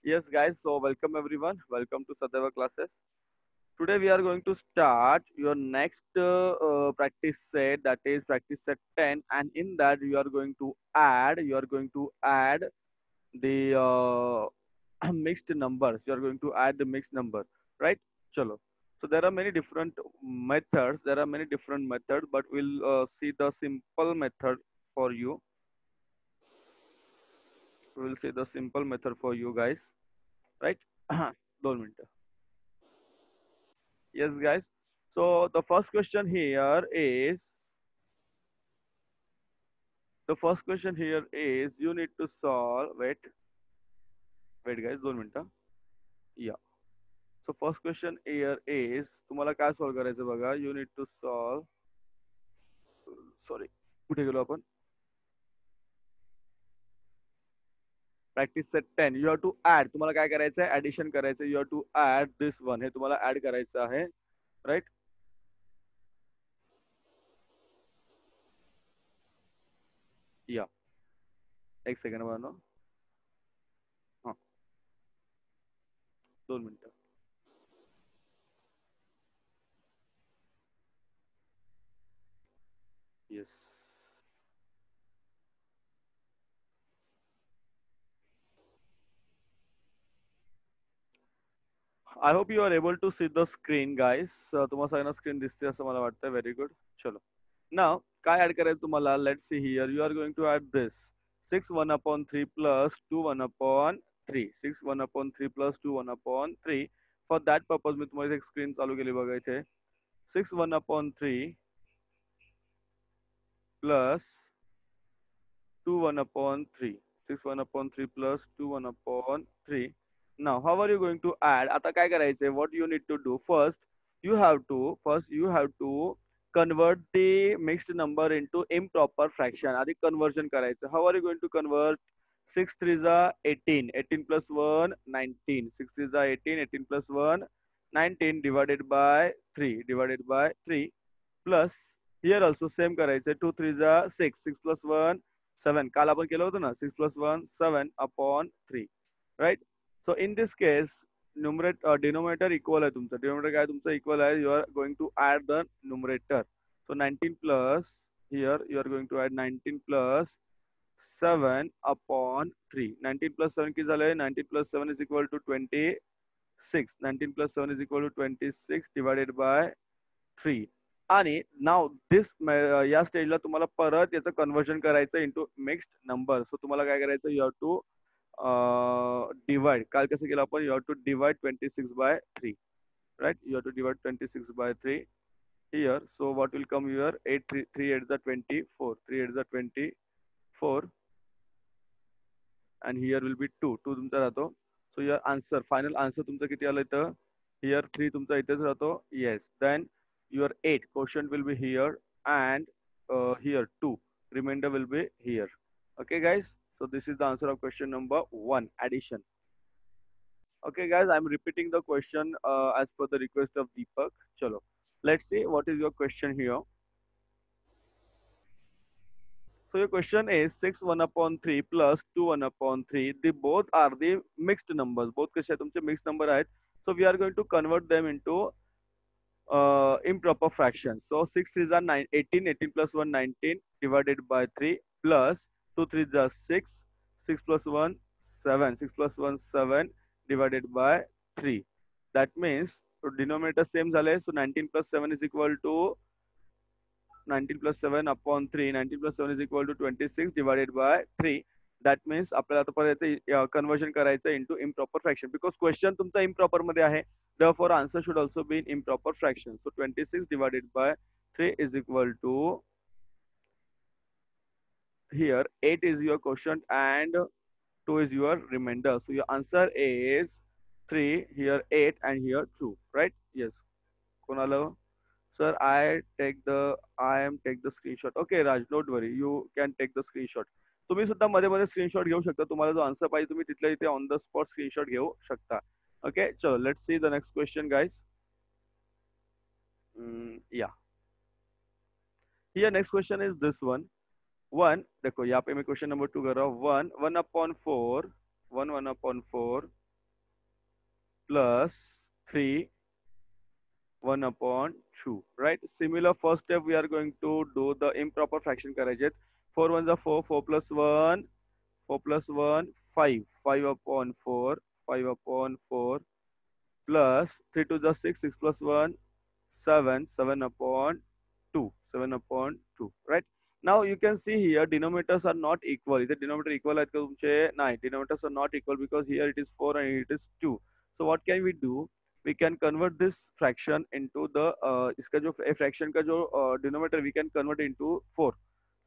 Yes, guys. So, welcome everyone. Welcome to Sadeva classes. Today, we are going to start your next practice set, that is practice set 10. And in that, you are going to add the mixed numbers. You are going to add the mixed number, right? Chalo. So, there are many different methods. There are many different methods, but we'll see the simple method for you. We'll see the simple method for you guys, right? Don't minute. Yes, guys. So the first question here is you need to solve. Wait, guys, 2 minutes. Yeah. So first question here is तुम्हाला काय solve करायचं बघा. You need to solve. Sorry. कुठे गेलो आपण? Practice set 10. You have to add. तुम्हाला काय करायचं आहे? Addition करायचं. You have to add this one. हे तुम्हाला add करायचं आहे. Right? Yeah. एक सेकंड बघा. हां. 2 मिनिटं. Yes. I hope you are able to see the screen, guys. तुम्हाला सगळ्यांना स्क्रीन दिसते असं मला वाटतं. Very good. चलो. Now, काय ऍड करायचं तुम्हाला? Let's see here. You are going to add this. 6 1 upon 3 plus 2 1 upon 3. 6 1 upon 3 plus 2 1 upon 3. For that purpose मी तुम्हाला एक स्क्रीन चालू केली बघा इथे. 6 1 upon 3 plus 2 1 upon 3. 6 1 upon 3 plus 2 1 upon 3. Now, how are you going to add? आता काय करायचंय? What you need to do? First you have to convert the mixed number into improper fraction. आधी conversion करायचं. How are you going to convert? 6 3s are 18. 18 plus 1 19. 6 3s are 18. 18 plus 1 19 divided by 3 divided by 3 plus here also same करायचं. 2 3s are 6. 6 plus 1 7. काल आपण केलं होतं ना? 6 plus 1 7 upon 3. Right? So in this case, denominator equal आहे तुमचं. Denominator काय तुमचं equal आहे. You are going to add the numerator. So 19 plus here you are going to add 19 plus 7 upon 3. 19 plus 7 किती झालंय? 19 plus 7 is equal to 26. 19 plus 7 is equal to 26 divided by 3. आणि now this या स्टेजला तुम्हाला परत याचं conversion करायचं into mixed number. सो तुम्हाला काय करायचं? You have to divide. काल कसं केलं आपण? You have to divide 26 by 3. Right? You have to divide 26 by 3 here. So what will come here? 8 3 8 is 24. 3 8 is 24. And here will be 2. 2 तुमचा राहतो. So your answer, final answer तुमचं किती आलं इथं? Here 3 तुमचा इथेच राहतो. Yes. Then your 8 quotient will be here and here 2. Remainder will be here. Okay, guys. So this is the answer of question number 1, addition. Okay, guys, I'm repeating the question as per the request of Deepak. Chalo. Let's see what is your question here. So your question is 6 1 upon 3 plus 2 1 upon 3. They both are the mixed numbers. Both कसे आहेत तुमचे mixed number आहेत. So we are going to convert them into improper fractions. So 6 3s are 9, 18, 18 plus 1 19 divided by 3 plus 2 3s are 6, 6 plus 1 7, 6 plus 1 7 divided by 3. That means denominator same झाले. So 19 plus 7 is equal to 19 plus 7 upon 3. 19 plus 7 is equal to 26 divided by 3. That means आपल्याला आता परत conversion करायचं into improper fraction because question तुमचा improper मध्ये आहे. Therefore answer should also be in improper fraction. So 26 divided by 3 is equal to here 8 is your quotient and 2 is your remainder. So your answer is 3, here 8 and here 2, right? Yes. कोणाला? Sir, I am take the screenshot. Okay, Raj, don't worry. You can take the screenshot. तुम्ही सुद्धा मध्ये मध्ये screenshot घेऊ शकता. तुम्हाला जो answer पाहिजे तुम्ही तिथल्या इथे ऑन द स्पॉट स्क्रीनशॉट घेऊ शकता. Okay, चलो let's see the next question, guys. Yeah. Here next question is this one. One, देखो यहाँ पे मैं क्वेश्चन नंबर 2 कर रहा हूँ. 1 1 upon 4 1 1 upon 4 plus 3 1 upon 2, right? Similar first step we are going to do the improper fraction करायचे. 4 1 is 4, 4 plus 1, 4 plus 1, 5, 5 upon 4, 5 upon 4 plus 3 to the 6, 6 plus 1, 7, 7 upon 2, 7 upon 2, right? Now you can see here denominators are not equal. Is the denominator equal आहेत का तुमचे? नाही, denominators are not equal because here it is 4 and it is 2. So what can we do? We can convert this fraction into the इसका जो fraction का जो denominator we can convert into 4.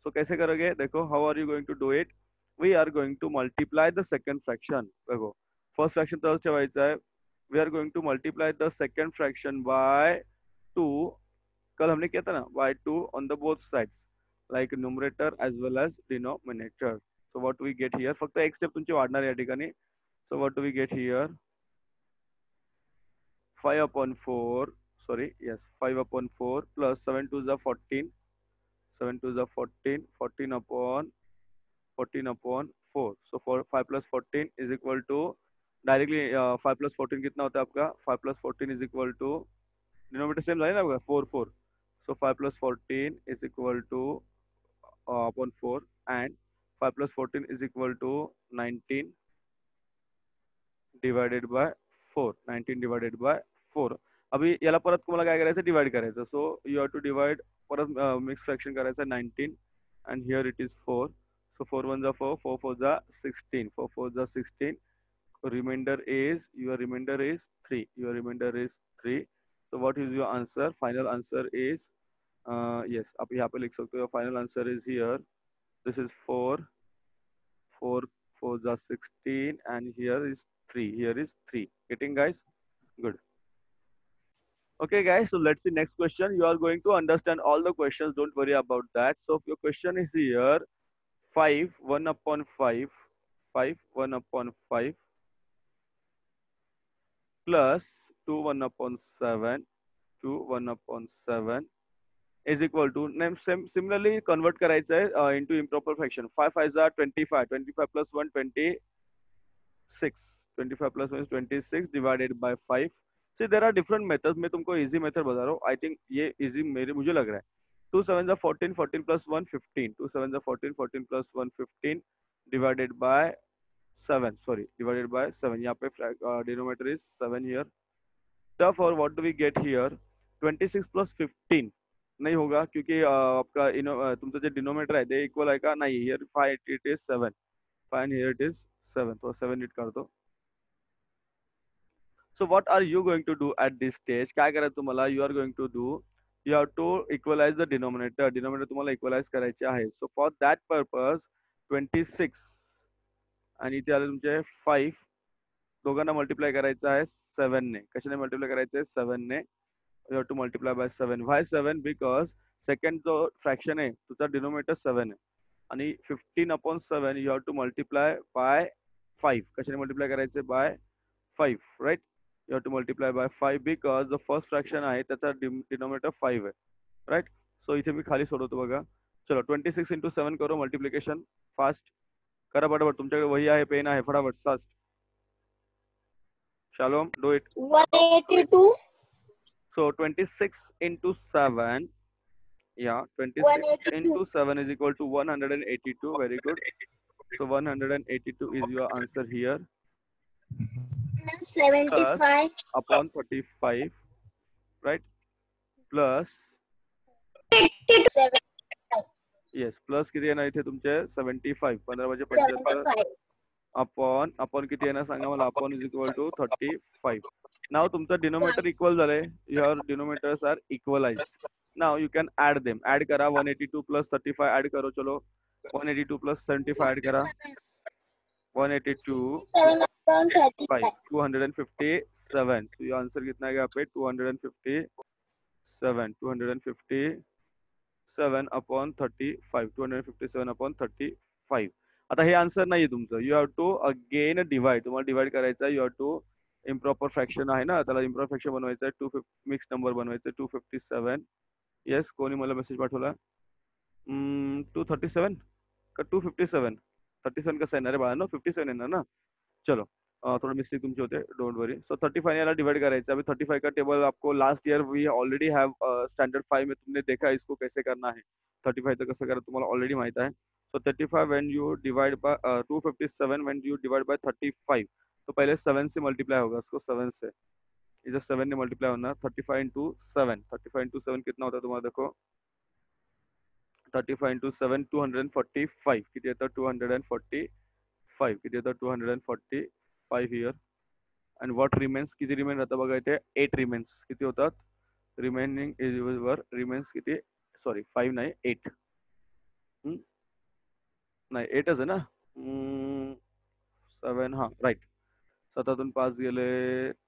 So कैसे करोगे? देखो, how are you going to do it? We are going to multiply the second fraction. देखो, first fraction तसंच ठेवायचा आहे. We are going to multiply the second fraction by 2. कल हमने किया था ना, by 2 on the both sides, like numerator as well as denominator. So what we get here, फक्त एक step तुमची वाढणार या ठिकाणी. So what do we get here? 5 upon 4, sorry, yes, 5 upon 4 plus 7 to the 14, 7 to the 14, 14 upon 4. So 5 plus 14 is equal to, directly 5 plus 14 कितना होता है आपका? 5 plus 14 is equal to, denominator same है ना आपका, 4 4. So 5 plus 14 is equal to upon 4, and 5 plus 14 is equal to 19 divided by 4. 19 divided by 4. अभी याला परत तुम्हाला काय करायचं? डिवाइड करायचं. So you have to divide, परत मिक्स फ्रॅक्शन करायचं 19 and here it is 4. So 4 1 is 4, 4 4 is 16, 4 4 is 16. Remainder is, your remainder is 3. Your remainder is 3. So what is your answer? Final answer is, yes, आप यहाँ पे लिख सकते हो. Final answer is here. This is 4. 4 4 is 16, and here is 3. Here is 3. Getting, guys? Good. Okay, guys. So let's see next question. You are going to understand all the questions. Don't worry about that. So your question is here. 5 1 upon 5. 5 1 upon 5 plus 2 1 upon 7. 2 1 upon 7 is equal to, similarly convert करायचं आहे into improper fraction. 5 5 is 25, 25 plus 1 26, 25 plus 1 is 26 divided by 5. See, there are different methods. मैं तुमको easy method बता रहा हूँ. I think ये easy मुझे लग रहा है. 2 7 is 14, 14 plus 1 15, 2 7 is 14, 14 plus 1 15 divided by 7, sorry, divided by 7. यहाँ पे denominator is 7 here. Therefore what do we get here? 26 plus 15 नहीं होगा, क्योंकि आपका तुमचा जे डिनोमिनेटर आहे ते इक्वल आहे का? नाही. Here 5 it is 7, 5 and here it is 7, तो 7 नीट कर दो. So what are you going to do at this stage? काय करायचं तुम्हाला? You are going to do, you have to equalize the denominator. Denominator तुम्हाला equalize करायचे आहे. So for that purpose 26 आणि इथे आले तुमचे 5, दोघांना मल्टिप्लाय करायचं आहे 7 ने. कशाने मल्टिप्लाय करायचं आहे? 7 ने. You have to multiply by 7. Why 7? Because second जो fraction आहे तुझा denominator 7 आहे आणि 15 upon 7 you have to multiply by 5. कशाने multiply करायचे? By 5, right? You have to multiply by 5 because the first fraction आहे त्याचा denominator 5 आहे, right? So इथे मी खाली सोडवतो बघा. चलो 26 into 7 करो multiplication fast. करा फटाफट, तुमच्याकडे वही आहे, पेन आहे, फटाफट fast. Shalom, do it. 182. So 26 into 7, yeah, 26 into 7 is equal to 182. Very good. So 182 is your answer here. Plus 75. Plus upon 35, right? Plus, 7. yes, plus किती येणार इथे तुमचे? 75. 15 वजे 75 upon किती येणार सांगा मला? Upon is equal to 35. Now तुमचं denominator equal झालंय. Your denominators are equalized. Now you can add them. Add करा 182 plus 35. Add करो चलो. 182 plus 75 add करा. 182 5 257. So your answer कितना है यहाँ पे? 257. 257 upon 35. 257 upon 35. आता हे आन्सर नाही तुमचं. You have to again divide. तुम्हाला डिवाइड करायचं आहे. You have to improper fraction आहे ना, त्याला इम्प्रॉपर फ्रॅक्शन बनवायचं आहे. 250 मिक्स नंबर बनवायचं आहे. 257. येस, कोणी मला मेसेज पाठवला? 237 का 257? 37 कसं येणार आहे बाळा? 57 येणार ना. चलो थोड़ा मिस्टेक तुमचे होते, डोंट वरी. सो 35 याला डिवाइड करायचं. अभी 35 का टेबल आपको last year we already have standard 5 में तुमने देखा है इसको कैसे करना है. 35 तो कसं करा तुम्हाला ऑलरेडी माहित आहे. सो 35 when you divide by 257 when you divide by 35, तो पहले 7 से मल्टीप्लाई होगा इसको 7 से. इधर 7 ने मल्टीप्लाई होना. 35 इंटू 7, 35 इंटू 7 कितना होता है तुम्हारा देखो. 35 इंटू 7 245 किती येतं 245 किती येतं 245 हियर. अँड व्हॉट रिमेन्स किती रिमेन राहतं बघा इथे 8 रिमेन्स किती होतात. रिमेनिंग इज वर रिमेन्स किती सॉरी 5 नाही 8 नाही 8च आहे ना. 7 हा राईट. 7तून 5 गेले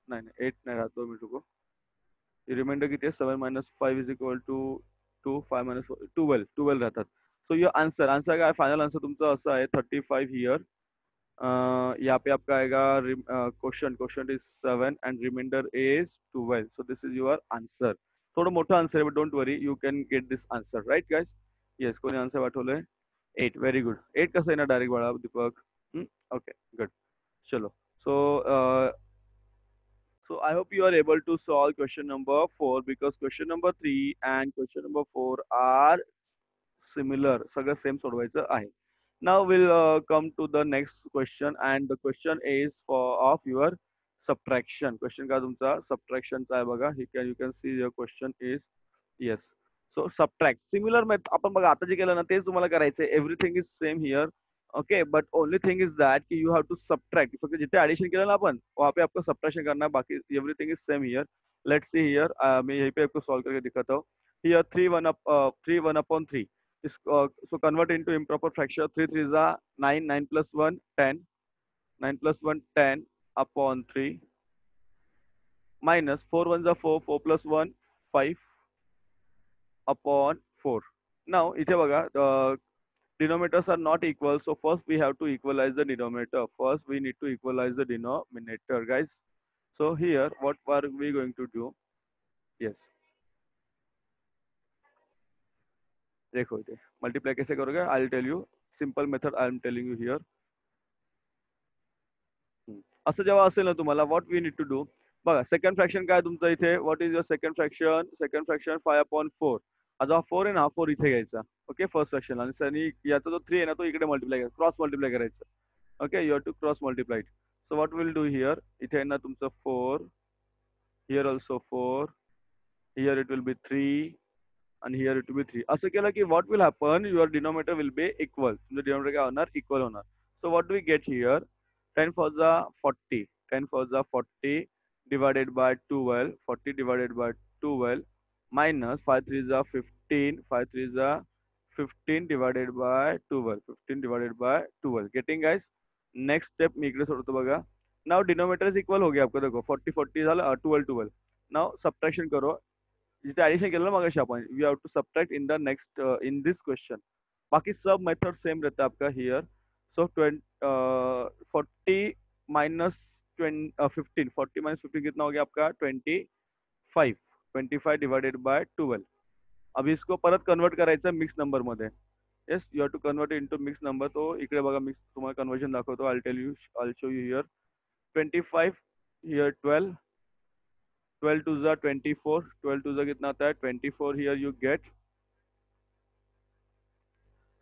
नाही नाही 8 नाही राहत 2 मिनिट रुको. रिमाइंडर किती आहे 7 minus 5 is equal to 5 minus 12 राहतात. सो योर आंसर काय फाइनल आंसर तुमचं असं आहे 35 हियर. यहाँ पे आपका आएगा question is 7 and reminder is 12. So this is your answer. थोडं मोठं आंसर आहे but don't worry you can get this answer right guys. Yes कोणी आन्सर पाठवलंय 8. Very good. 8 कसं आहे ना डायरेक्ट बाळा दीपक. Okay good. चलो. So I hope you are able to solve question number 4 because question number 3 and question number 4 are similar. सगळं same सोडवायचं आहे. Now we'll come to the next question and the question is for of your subtraction. Question का तुमचा subtraction चा आहे बघा. You can see your question is yes. So subtract. Similar method आपण बघा आता जे केलं ना तेच तुम्हाला करायचंय. Everything is same here. Okay but only thing is that कि यू हैव टू सब्ट्रैक्ट. फक्त जिथे एडिशन केलं ना अपन वहाँ पे आपको सब्ट्रैक्शन करना है. बाकी everything is same here. Let's see here. मैं यहीं पे आपको सॉल्व करके दिखाता हूँ. Here 3 1 upon 3. So convert into improper fraction. 3 3 is 9, 9 plus 1 10, 9 plus 1 10 upon 3 minus 4 1 is 4, 4 plus 1 5 upon 4. Now इथे बघा denominators are not equal, so first we have to equalize the denominator. First we need to equalize the denominator guys. So here what are we going to do? Yes, देखो इथे multiply कैसे करोगे I'll tell you. Simple method I am telling you here. असं जेव्हा असेल ना तुम्हाला what we need to do. बघा सेकंड फ्रॅक्शन काय तुमचं इथे. What is your second fraction. Second fraction 5 upon 4. हा जो 4 आहे ना 4 इथे घ्यायचा. ओके फर्स्ट फ्रॅक्शन आणि याचा जो 3 आहे ना तो इकडे मल्टिप्लाय करायचा. क्रॉस मल्टिप्लाय करायचं. Okay you have to cross multiply. So what will do here. इथे आहे ना तुमचं 4. Here also 4. Here it will be 3 and here it will be 3. असं केलं की what will happen, your denominator will be equal. तुमचं denominator काय होणार इक्वल होणार. So what do we get here. 10 for the 40. 10 for the 40 divided by 12. 40 divided by 12 minus 5 3 is 15. 5 3 is 15 divided by 12. 15 divided by 12. Getting guys. Next step मी इकडे सोडतो बघा. Now denominator is equal हो गया आपको देखो 40 40 झालं 12 12. Now subtraction करो. जिथे ऍडिशन केलं ना मगाशी आपण you have to subtract in the next in this question. बाकी सब मेथड सेम रहता है आपका हियर. So 40 minus 15. 40 माइनस 15 कितना हो गया आपका 25. 25 डिवाइडेड बाय 12. अभी इसको परत कन्वर्ट करायचं मिक्स नंबर मध्ये. Yes you have to convert into mix number. तो इकडे बघा मिक्स तुम्हाला कन्वर्जन दाखवतो. I tell you I show you here. 25 here 12. 12 to the 24. 12 to the कितना आता है 24 here you get.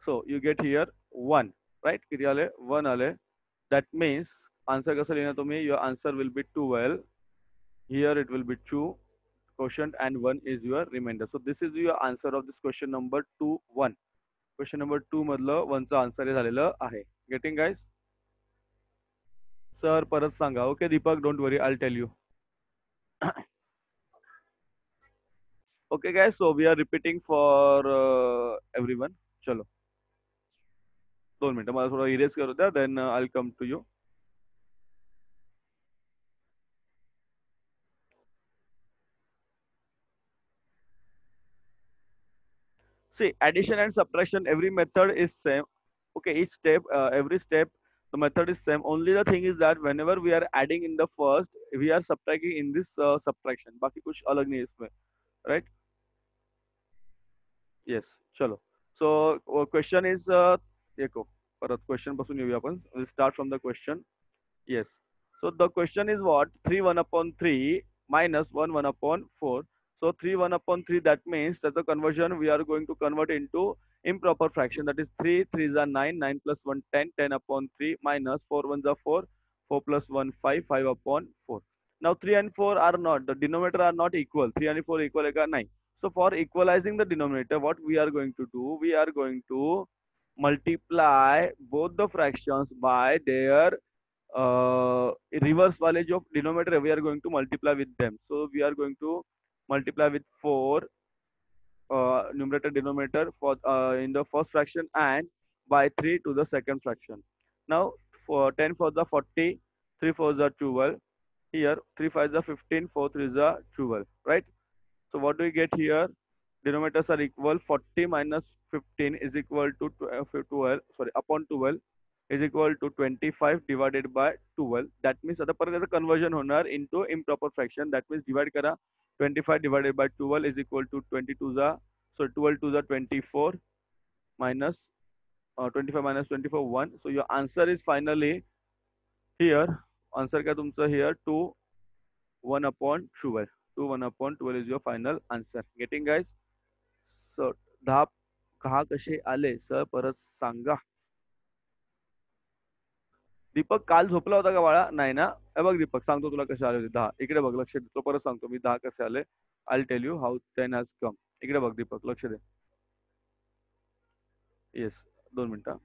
So you get here 1 right. किती आले 1 आले. That means आंसर कसं लिहिणार तुम्ही. your answer will be 12. Here it will be 2 quotient and 1 is your remainder. So this is your answer of this question number 2 1. Question number 2 मधलं 1 चा answer हे झालेलं आहे. Getting guys. सर परत सांगा. Okay Deepak don't worry I'll tell you. Okay guys, so we are repeating for everyone. चलो 2 मिनिटं मला थोडं इरेज करू द्या. Then I'll come to you. See, addition and subtraction, every method is same. Okay, each step, every step, the method is same. Only the thing is that whenever we are adding in the first, we are subtracting in this subtraction. बाकी कुछ अलग नहीं है इसमें, right? Yes, चलो. So question is देखो परत question पासून येऊया आपण. We'll start from the question. Yes. So the question is what? 3 1 upon 3 minus 1 1 upon 4. So 3 1 upon 3, that means that's a conversion we are going to convert into improper fraction. That is 3 3 is 9, 9 plus 1 10, 10 upon 3 minus 4 1 is 4, 4 plus 1 5, 5 upon 4. Now 3 and 4 are not, the denominator are not equal. 3 and 4 equal 9. So for equalizing the denominator, what we are going to do? We are going to multiply both the fractions by their reverse वाले जो denominator we are going to multiply with them. So we are going to multiply with 4 numerator denominator for in the first fraction and by 3 to the second fraction. Now for 10 for the 40, 3 for the 12. Here 3 5 is 15, 4 3 is 12, right? So what do we get here? Denominators are equal. 40 minus 15 is equal to 12, sorry, upon 12 is equal to 25 divided by 12. That means आता परत त्याचं conversion होणार into improper fraction. That means divide करा. 25 divided by 12 is equal to 22 za, so 12 to the 24 minus 25 minus 24 1. So your answer is finally here. Answer क्या तुमचं here 2 1 upon 12. 2 1 upon 12 is your final answer. Getting guys? So 10 कहा कसे आले sir परत सांगा. दीपक काल झोपला होता का बाळा? नाही ना? हे बघ दीपक सांगतो तुला कसे आले होते 10. इकडे बघ, लक्ष दे. तो परत सांगतो मी 10 कसे आले. I tell you how 10 has come. इकडे बघ दीपक, लक्ष दे. येस, 2 मिनिटं.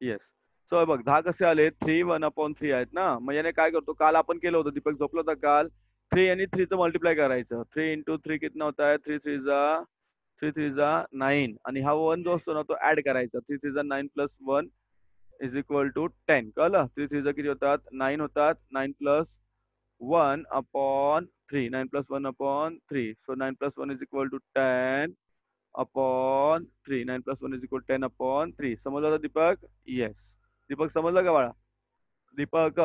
येस. सो हे बघ 10 कसे आले? 3 1 upon 3 आहेत ना. मग याने काय करतो? काल आपण केलं होतं, दीपक झोपला होता काल. 3 आणि 3 चं मल्टिप्लाय करायचं. 3 into 3 कितना होता है? 3 3 जा 3 3 जा 9 आणि हा 1 जो असतो ना तो ऍड करायचा. 3 3 जा 9 प्लस 1 इज इक्वल टू 10. कळलं? 3 3 जा किती होतात? 9 होतात. 9 plus 1 upon 3. 9 plus 1 upon 3. So 9 plus 1 is equal to 10 upon 3. 9 plus 1 is equal to 10 upon 3. समजलं का दीपक? Yes. दीपक समजलं का बाळा? दीपक.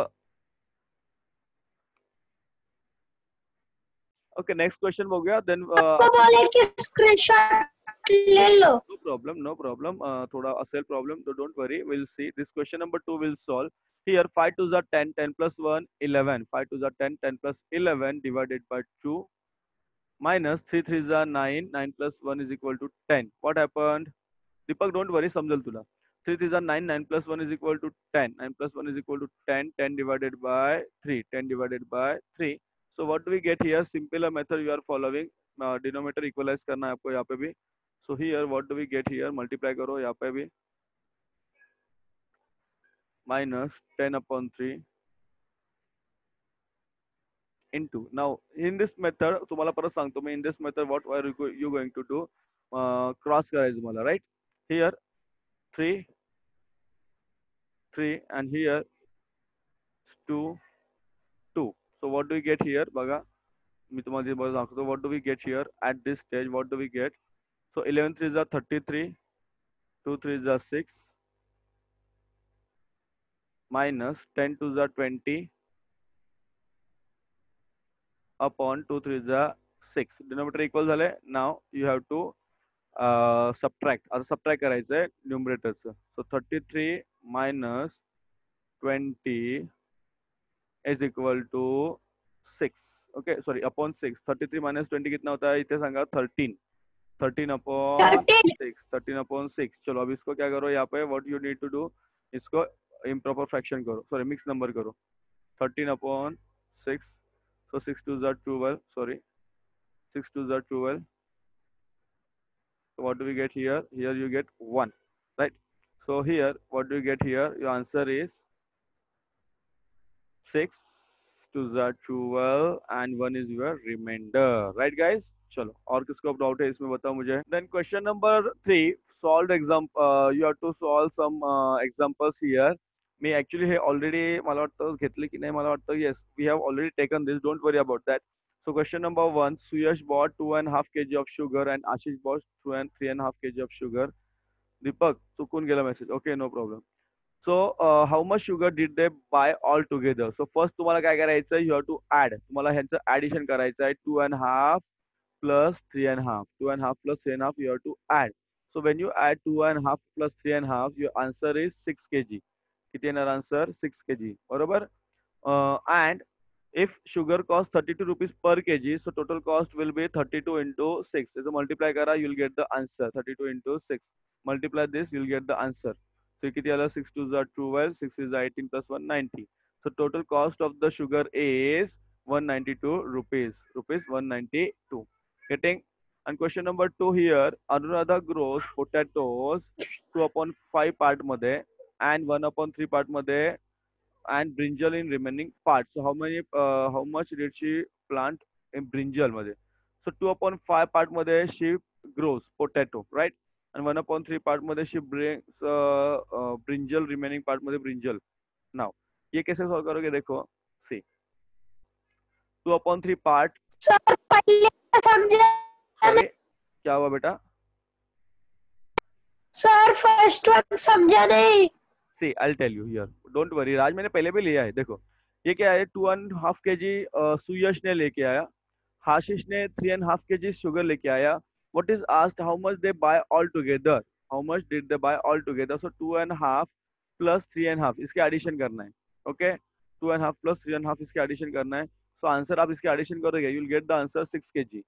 ओके, नेक्स्ट क्वेश्चन बघूया. देन आपको बोले कि स्क्रीनशॉट ले लो. No problem, no problem. थोड़ा असेल प्रॉब्लम तो don't worry, will see. This question number 2 will solve. Here 5 2 are 10, 10 plus 1 11. 5 2 are 10, 10 plus 11 divided by 2 minus 3 3 are 9, 9 plus 1 is equal to 10. What happened? Deepak, don't worry, समजल तुला. 3 3 are 9, 9 plus 1 is equal to 10. 9 plus 1 is equal to 10, 10 divided by 3, 10 divided by 3. So what do we get here? Simpler method you are following. Denominator equalize करना है आपको यहाँ पे भी. So here what do we get here? Multiply करो यहाँ पे भी. Minus 10 upon 3 into. Now in this method तुम्हाला परत सांगतो मी, in this method what are you going to do? Cross करायचं मला, right? Here 3 3 and here 2 2. So what do we get here? बघा मी तुम्हाला बघा सांगतो. What do we get here at this stage? What do we get? So 11 3 is 33, 2 3 is 6 minus 10 2 is 20 upon 2 3 is 6. Denominator equal झाले. Now you have to subtract. आता subtract करायचंय न्यूमरेटरचं. So 33 minus 20 is equal to 6. Okay, sorry, upon 6. 33 minus 20 कितना होता है? इथे सांगा 13. 13 upon 6. 13 upon 6. चलो अब इसको क्या करो यहाँ पे? What you need to do? इसको improper fraction करो. Sorry, mixed number करो. 13 upon 6. So 6 2 are 12. Sorry, 6 2 are 12. So what do we get here? Here you get 1, right? So here, what do you get here? Your answer is 6 2 are 12 and 1 is your remainder, right guys? चलो और किसको doubt है इसमें बताओ मुझे. Then question number 3, solved example. You have to solve some examples here. Me actually hey already मला वाटतं घेतले की नाही मला वाटतं. Yes, we have already taken this. Don't worry about that. So question number 1, Suyash bought 2.5 kg of sugar and Ashish bought 3.5 kg of sugar. Deepak, चुकून गेला message. Okay, no problem. So how much sugar did they buy all together? So first तुम्हाला काय करायचं? You have to add. तुम्हाला ह्यांचं addition करायचं आहे. 2.5 plus 3.5. 2.5 plus 3.5 you have to add. So when you add 2.5 plus 3.5, your answer is 6 kg. किती येणार answer 6 kg बरोबर. And if sugar costs 32 rupees per kg, so total cost will be 32 into 6. So multiply kara, you'll get the answer. 32 into 6. Multiply this, you'll get the answer. So किती आलं 6 2 are 12, 6 is 18 plus 1 90. So total cost of the sugar is 192 rupees. Rupees 192. Getting? And question number 2 here. Anuradha grows potatoes 2 upon 5 part मध्ये and 1 upon 3 part मध्ये and brinjal in remaining parts. So how much did she plant in brinjal मध्ये? So 2 upon 5 part मध्ये she grows potato, right? And 1 upon 3 part मध्ये she brings brinjal remaining part मध्ये brinjal. Now ये कैसे solve करोगे देखो. See 2 upon 3 part. Sir पहले समझा Sorry, नहीं। क्या हुआ बेटा? सर फर्स्ट वन समझा नहीं। See I tell you here, don't worry Raj, मैंने पहले भी लिया है. देखो ये क्या है, 2.5 kg सुयश ने लेके आया, हाशिश ने 3.5 kg शुगर लेके आया. What is asked how much they buy all together, how much did they buy all together. So 2.5 plus 3.5 इसके एडिशन करना है. ओके 2.5 प्लस 3.5 इसके एडिशन करना है. सो आंसर आप इसके एडिशन करोगे, you will get the answer 6 kg.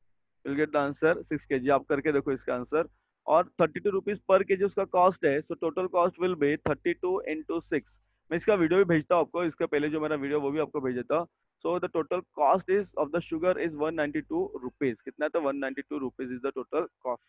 You will get the answer 6 kg. आप करके देखो इसका आंसर. और 32 रुपीज पर केजी उसका कॉस्ट है. So total cost will be 32 into 6. मैं इसका वीडियो भी भेजता हूँ आपको, इसका पहले जो मेरा वीडियो वो भी आपको भेज देता हूँ. So the total cost is of the sugar is 192 rupees. कितना था 192 rupees is the total cost.